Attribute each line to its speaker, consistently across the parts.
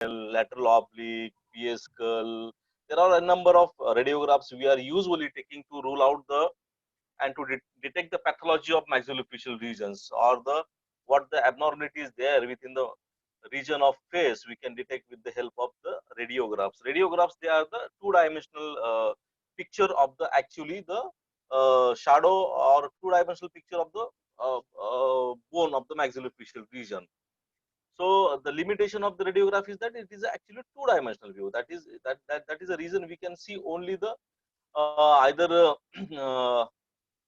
Speaker 1: lateral oblique, PA skull. There are a number of radiographs we are usually taking to rule out the and to detect the pathology of maxillofacial regions or the what the abnormality is there within the region of face. We can detect with the help of the radiographs. Radiographs, they are the two-dimensional picture of the actually the shadow or two-dimensional picture of the bone of the maxillofacial region. So the limitation of the radiograph is that it is actually two-dimensional view. That is the reason we can see only the either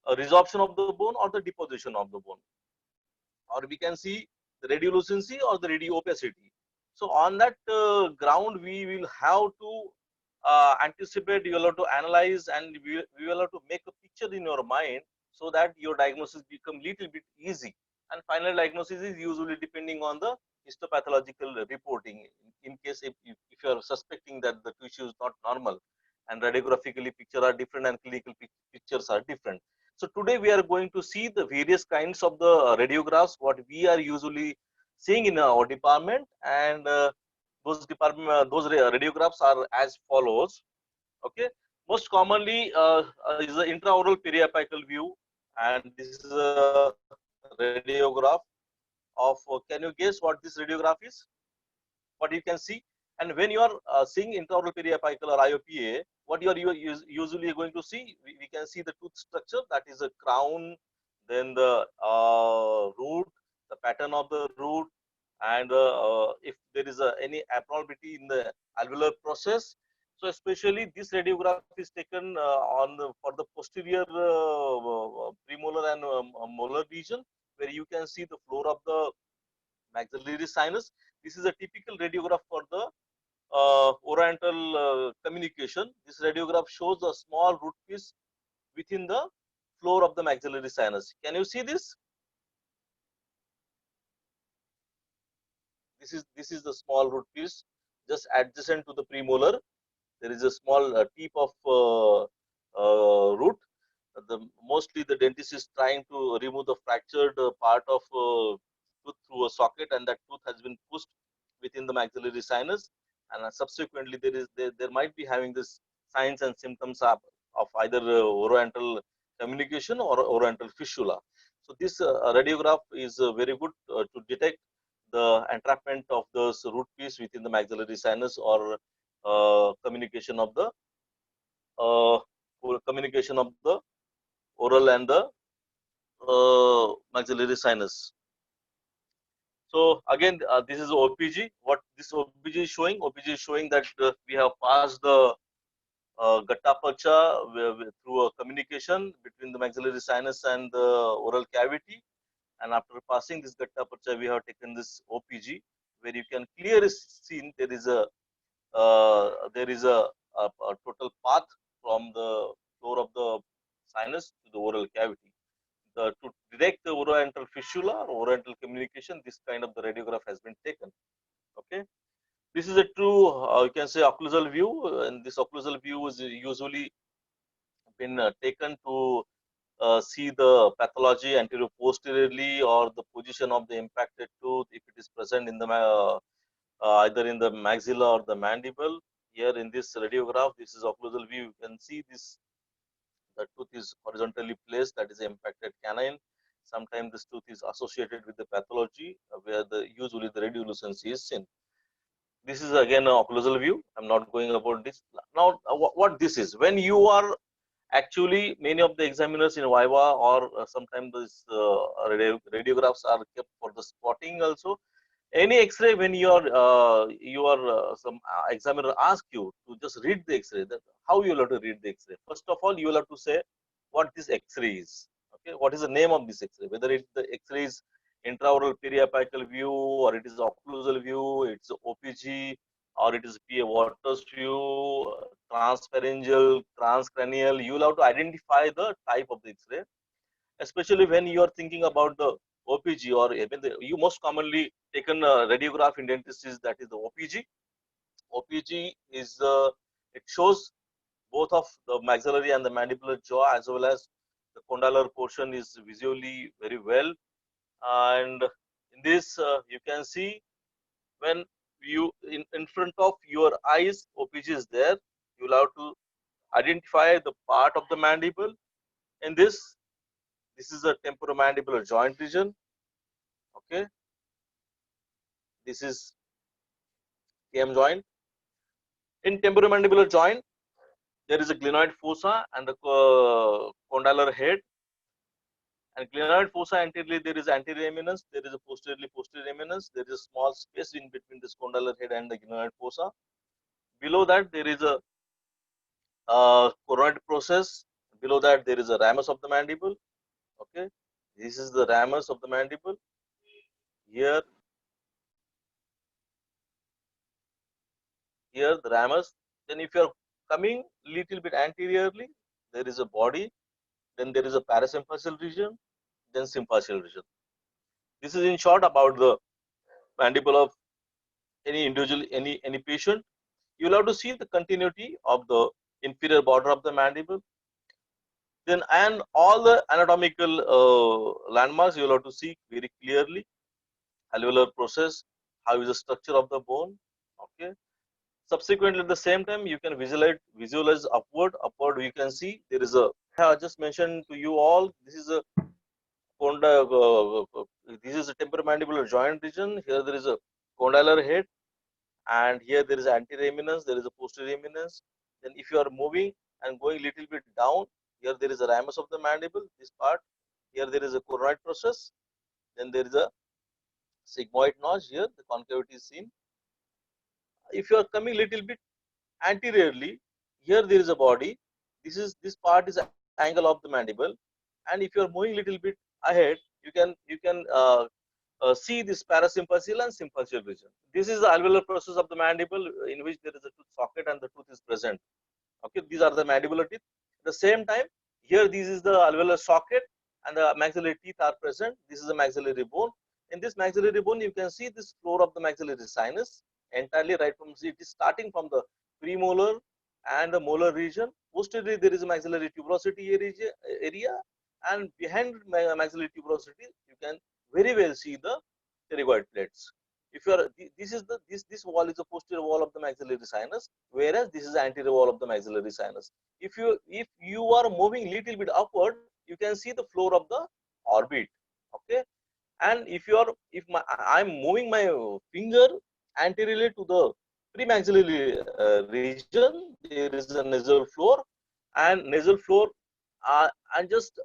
Speaker 1: a resorption of the bone or the deposition of the bone, or we can see the radiolucency or the radio opacity. So on that ground, we will have to anticipate, you will have to analyze, and we will have to make a picture in your mind so that your diagnosis become little bit easy. And final diagnosis is usually depending on the histopathological reporting. In case if you are suspecting that the tissue is not normal, and radiographically picture are different and clinical pictures are different. So today we are going to see the various kinds of the radiographs what we are usually seeing in our department, and those radiographs are as follows. Okay, most commonly is the intraoral periapical view, and this is a radiograph of. Can you guess what this radiograph is? What you can see, and when you are seeing intraoral periapical or IOPA, what you are usually going to see, we can see the tooth structure, that is a crown, then the root, the pattern of the root, and if there is any abnormality in the alveolar process. So especially this radiograph is taken for the posterior premolar and molar region, where you can see the floor of the maxillary sinus. This is a typical radiograph for the oriental communication. This radiograph shows a small root piece within the floor of the maxillary sinus. Can you see this? This is the small root piece just adjacent to the premolar. There is a small tip of root. Mostly the dentist is trying to remove the fractured part of tooth through a socket, and that tooth has been pushed within the maxillary sinus, and subsequently there might be having this signs and symptoms of either oriental communication or oriental fistula. So this radiograph is very good to detect the entrapment of this root piece within the maxillary sinus, or uh, communication of the oral and the maxillary sinus. So again, this is OPG. What this OPG is showing? OPG is showing that we have passed the gutta percha through a communication between the maxillary sinus and the oral cavity. And after passing this gutta percha, we have taken this OPG, where you can clearly see there is a total path from the floor of the sinus to the oral cavity. To detect the oriental fistula or oriental communication, this kind of the radiograph has been taken. Okay, this is a true, you can say, occlusal view, and this occlusal view is usually been taken to see the pathology anterior posteriorly, or the position of the impacted tooth if it is present in the either in the maxilla or the mandible. Here in this radiograph, this is occlusal view. You can see this, the tooth is horizontally placed, that is the impacted canine. Sometimes this tooth is associated with the pathology where the usually the radiolucency is seen. This is again an occlusal view. I'm not going about this now. What this is, when you are actually, many of the examiners in Viva, or sometimes these radiographs are kept for the spotting also. Any X-ray, when some examiner ask you to just read the X-ray, that how you will have to read the X-ray. First of all, you will have to say what this X-ray is. Okay, what is the name of this X-ray? Whether it's the X-ray is intraoral periapical view, or it is occlusal view, it's OPG, or it is PA Waters view, transpharyngeal, transcranial. You will have to identify the type of the X-ray, especially when you are thinking about the OPG, or even you most commonly taken radiograph in dentistry, that is the OPG. OPG is it shows both of the maxillary and the mandibular jaw, as well as the condylar portion is visually very well. And in this, you can see when in front of your eyes, OPG is there. You will have to identify the part of the mandible. In this is a temporomandibular joint region. Okay, this is TM joint. In temporomandibular joint, there is a glenoid fossa and the condylar head. And glenoid fossa anteriorly there is anterior eminence, there is a posteriorly posterior eminence, there is a small space in between this condylar head and the glenoid fossa. Below that there is a coronoid process. Below that there is a ramus of the mandible. Okay, this is the ramus of the mandible. Here the ramus. Then if you are coming little bit anteriorly, there is a body. Then there is a parasympachial region. Then sympachial region. This is in short about the mandible of any individual, any patient. You will have to see the continuity of the inferior border of the mandible. Then and all the anatomical landmarks you will have to see very clearly. Alveolar process, how is the structure of the bone. Okay. Subsequently, at the same time, you can visualize upward. Upward, you can see there is a. I just mentioned to you all. This is a this is a temporomandibular joint region. Here there is a condylar head, and here there is anterior eminence. There is a posterior eminence. Then, if you are moving and going little bit down, here there is a ramus of the mandible. This part. Here there is a coronoid process. Then there is a sigmoid notch. Here the concavity is seen. If you are coming little bit anteriorly, here there is a body. This part is angle of the mandible, and if you are moving little bit ahead, you can see this parasympachial and sympachial region. This is the alveolar process of the mandible, in which there is a tooth socket and the tooth is present. Okay, these are the mandibular teeth. At the same time, here this is the alveolar socket and the maxillary teeth are present. This is the maxillary bone. In this maxillary bone, you can see this floor of the maxillary sinus entirely right from it is starting from the premolar and the molar region. Posteriorly, there is a maxillary tuberosity area, and behind maxillary tuberosity, you can very well see the pterygoid plates. If you are this wall is the posterior wall of the maxillary sinus, whereas this is the anterior wall of the maxillary sinus. If you are moving little bit upward, you can see the floor of the orbit. Okay, and if I'm moving my finger anteriorly to the premaxillary region, there is a nasal floor, and nasal floor and just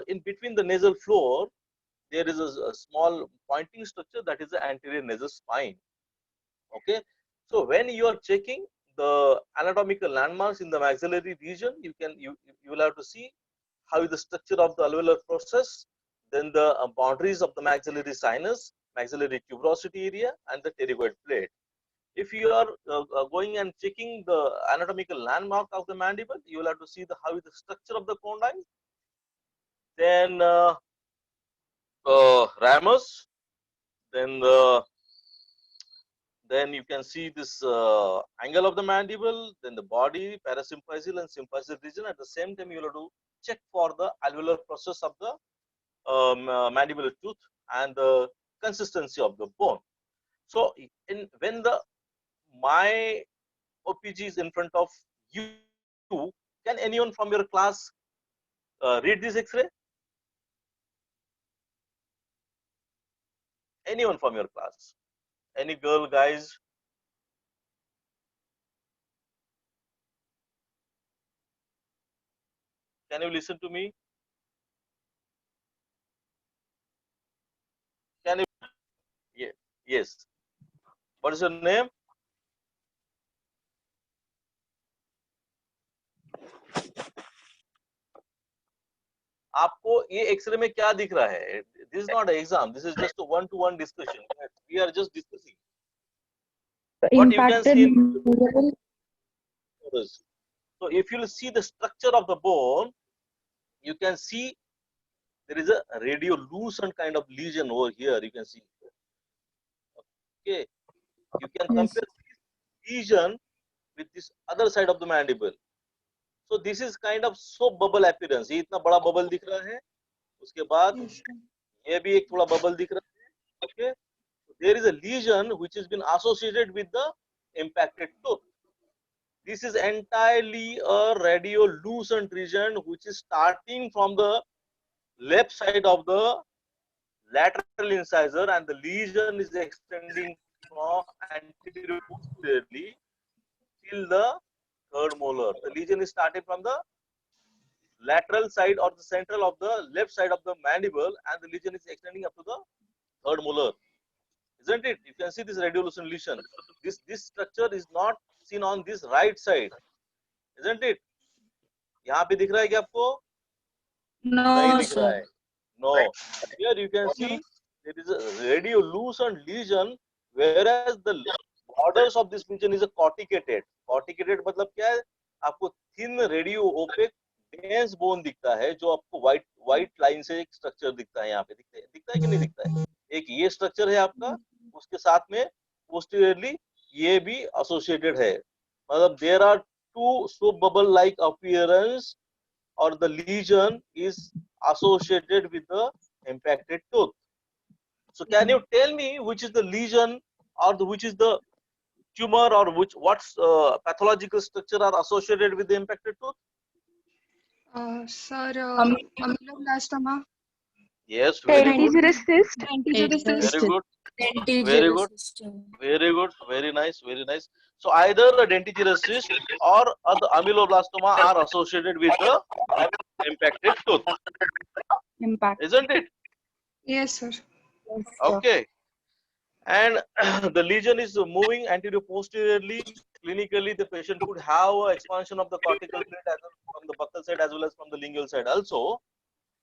Speaker 1: in between the nasal floor there is a small pointing structure, that is the anterior nasal spine. Okay, so when you are checking the anatomical landmarks in the maxillary region, you will have to see how is the structure of the alveolar process, then the boundaries of the maxillary sinus, maxillary tuberosity area, and the pterygoid plate. If you are going and checking the anatomical landmark of the mandible, you will have to see how is the structure of the condyles, then ramus, then you can see this angle of the mandible, then the body, parasympachial and sympachial region. At the same time, you will have to check for the alveolar process of the mandibular tooth and the consistency of the bone. So, when my OPG is in front of you, can anyone from your class read this X-ray? Anyone from your class? Any girl, guys? Can you listen to me? Can you? Yeah. Yes. What is your name? आपको ये x ray में क्या दिख रहा है? This is not an exam. This is just a one-to-one discussion. We are just discussing. What you can see in so if you see the structure of the bone, you can see there is a radiolucent kind of lesion over here. You can see. Okay, you can compare this lesion with this other side of the mandible. So this is kind of soap bubble appearance. ये इतना बड़ा bubble दिख रहा है. उसके बाद ये भी एक थोड़ा बबल दिख रहा है. Okay, there is a lesion which has been associated with the impacted tooth. This is entirely a radiolucent region which is starting from the left side of the lateral incisor, and the lesion is extending from anterior posteriorly till the third molar. The lesion is starting from the lateral side or the central of the left side of the mandible, and the lesion is extending up to the third molar. Isn't it? You can see this radiolucent lesion. This structure is not seen on this right side, isn't it? यहाँ पे दिख रहा है क्या आपको? नहीं
Speaker 2: No,
Speaker 1: दिख रहा
Speaker 2: sir.
Speaker 1: है. No. Here you can see there is a radiolucent lesion, whereas the borders of this lesion is a corticated. Corticated मतलब क्या है? आपको thin radio opaque dense bone दिखता है, जो आपको white line से एक structure दिखता है यहाँ पे. दिखता है कि नहीं दिखता है? एक ये structure है आपका, उसके साथ में posteriorly ये भी associated है. मतलब there are two soap bubble like appearance, or the lesion is associated with the impacted tooth. So can you tell me which is the lesion, or which is the tumor, or what pathological structure are associated with the impacted tooth?
Speaker 3: Sir, ameloblastoma.
Speaker 1: Yes, very good.
Speaker 4: Dentigerous cyst.
Speaker 3: Dentigerous cyst.
Speaker 1: Very good.
Speaker 2: Dentigerous
Speaker 1: Very good.
Speaker 2: system.
Speaker 1: Very good. Very nice. Very nice. So either a dentigerous cyst or the ameloblastoma are associated with the impacted tooth,
Speaker 4: Impact.
Speaker 1: isn't it?
Speaker 3: Yes, sir.
Speaker 1: Okay. And the lesion is moving anterior posteriorly. Clinically, the patient could have expansion of the cortical plate as well from the buccal side as well as from the lingual side also.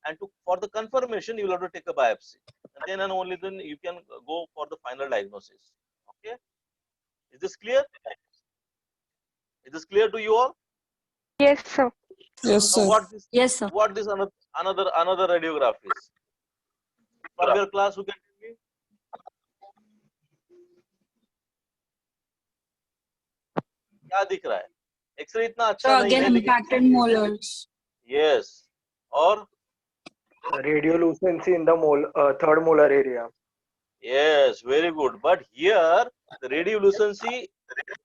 Speaker 1: And for the confirmation, you will have to take a biopsy. And then and only then you can go for the final diagnosis. Okay. Is this clear? Is this clear to you all?
Speaker 4: Yes, sir.
Speaker 2: Yes,
Speaker 1: Now,
Speaker 2: sir. Yes, sir.
Speaker 1: what this another radiograph is? From your class, who can tell me? क्या दिख रहा है? X ray इतना अच्छा
Speaker 2: So
Speaker 1: नहीं
Speaker 2: again,
Speaker 1: है, लेकिन
Speaker 2: impacted molars.
Speaker 1: yes. और
Speaker 5: radiolucency in the third molar area.
Speaker 1: yes, very good. But here the radiolucency,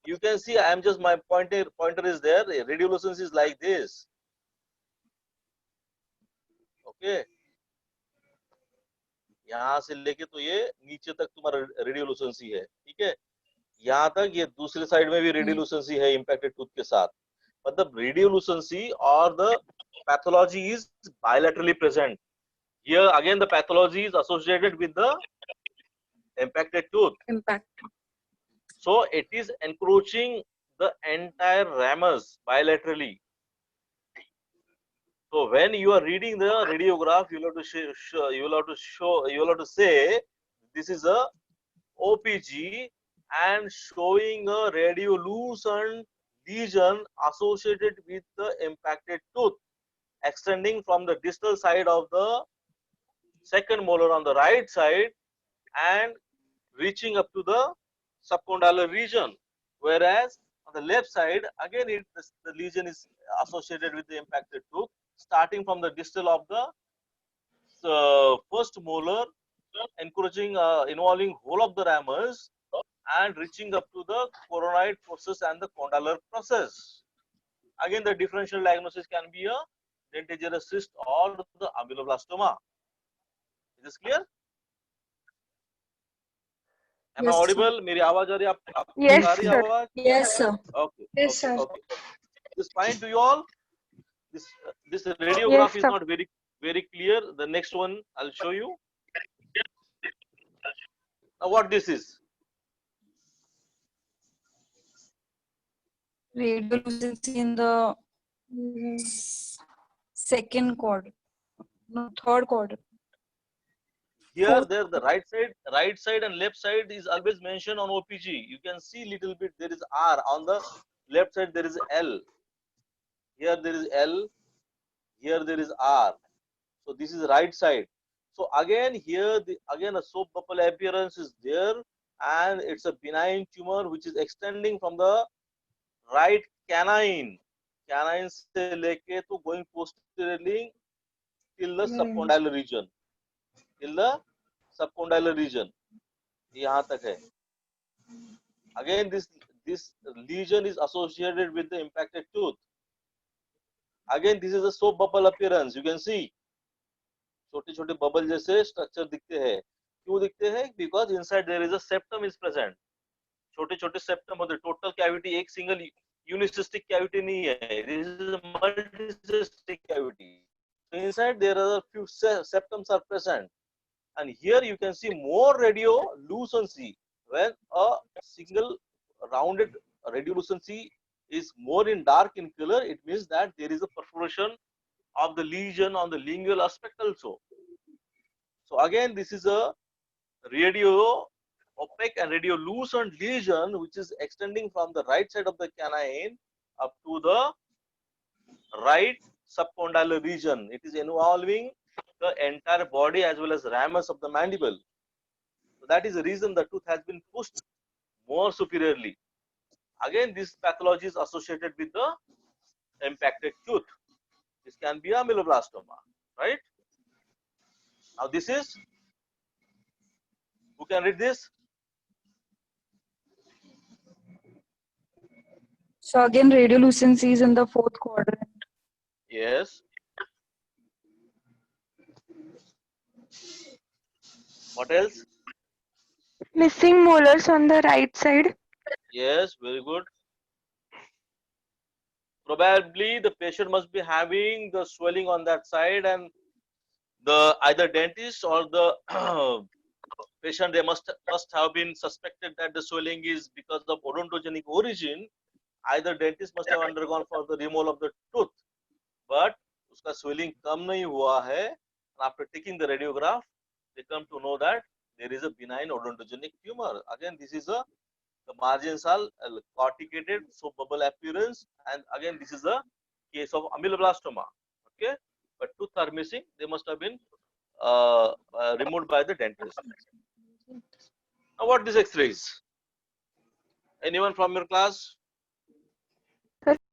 Speaker 1: you can see, I am just, my pointer is there. Radiolucency is like this. Okay. यहाँ से लेके तो ये नीचे तक तुम्हारा रेडियोलुसेंसी है, ठीक है. यहाँ तक ये दूसरे साइड में भी रेडियोलुसेंसी है इम्पैक्टेड टूथ के साथ. मतलब रेडियोलुसेंसी और the pathology is bilaterally present. Here again the pathology is associated with the impacted tooth.
Speaker 2: Impact.
Speaker 1: So it is encroaching the entire ramus bilaterally. So when you are reading the radiograph, you will have to say this is a OPG and showing a radiolucent lesion associated with the impacted tooth, extending from the distal side of the second molar on the right side and reaching up to the subcondylar region, whereas on the left side again the lesion is associated with the impacted tooth, starting from the distal of the first molar, encouraging involving whole of the ramus and reaching up to the coronoid process and the condylar process. Again, the differential diagnosis can be a dentigerous cyst or the ameloblastoma. Is this clear? Am I
Speaker 2: Yes,
Speaker 1: audible? मेरी आवाज आ रही है? आपको
Speaker 4: Yes,
Speaker 1: आ रही है
Speaker 4: sir.
Speaker 1: आवाज?
Speaker 2: Yes, sir.
Speaker 1: Okay.
Speaker 3: Yes, sir.
Speaker 1: Okay. This fine to you all? This radiograph
Speaker 4: Yes,
Speaker 1: is
Speaker 4: sir.
Speaker 1: not very clear. The next one I'll show you. Now what this is?
Speaker 2: Radiolucency in the second quadrant. No, third quadrant.
Speaker 1: Here, there, the right side and left side is always mentioned on OPG. You can see little bit there is R on the left side. There is L. Here there is L. Here there is R. So this is right side. So again here again a soap bubble appearance is there, and it's a benign tumor which is extending from the right canine से लेके तो going posteriorly till the subcondylar region. यहाँ तक है. Again, this lesion is associated with the impacted tooth. Again, this is a soap bubble appearance. You can see छोटे छोटे bubble जैसे structure दिखते हैं. क्यों दिखते हैं? Because inside there is a septum is present. छोटे छोटे septum होते. Total cavity एक single unicystic cavity नहीं है. This is a multicystic cavity. So inside there are a few septums are present, and here you can see more radiolucency. When a single rounded radiolucency is more in dark in color, it means that there is a perforation of the lesion on the lingual aspect also. So again, this is a radio opaque and radiolucent lesion which is extending from the right side of the canine up to the right subcondylar region. It is involving the entire body as well as ramus of the mandible. So that is the reason the tooth has been pushed more superiorly. Again, this pathology is associated with the impacted tooth. This can be a ameloblastoma, right? Now this is, who can read this?
Speaker 2: So again, radiolucency is in the fourth quadrant.
Speaker 1: Yes. What else?
Speaker 4: Missing molars on the right side.
Speaker 1: Yes, very good. Probably the patient must be having the swelling on that side, and the either dentist or the patient, they must have been suspected that the swelling is because of odontogenic origin. Either dentist must have undergone for the removal of the tooth, but uska swelling kam nahi hua hai. After taking the radiograph, they come to know that there is a benign odontogenic tumor. Again, this is the margins are corticated, soap bubble appearance, and again this is a case of ameloblastoma. Okay, but tooth are missing. They must have been removed by the dentist. Now, what these X-rays? Anyone from your class?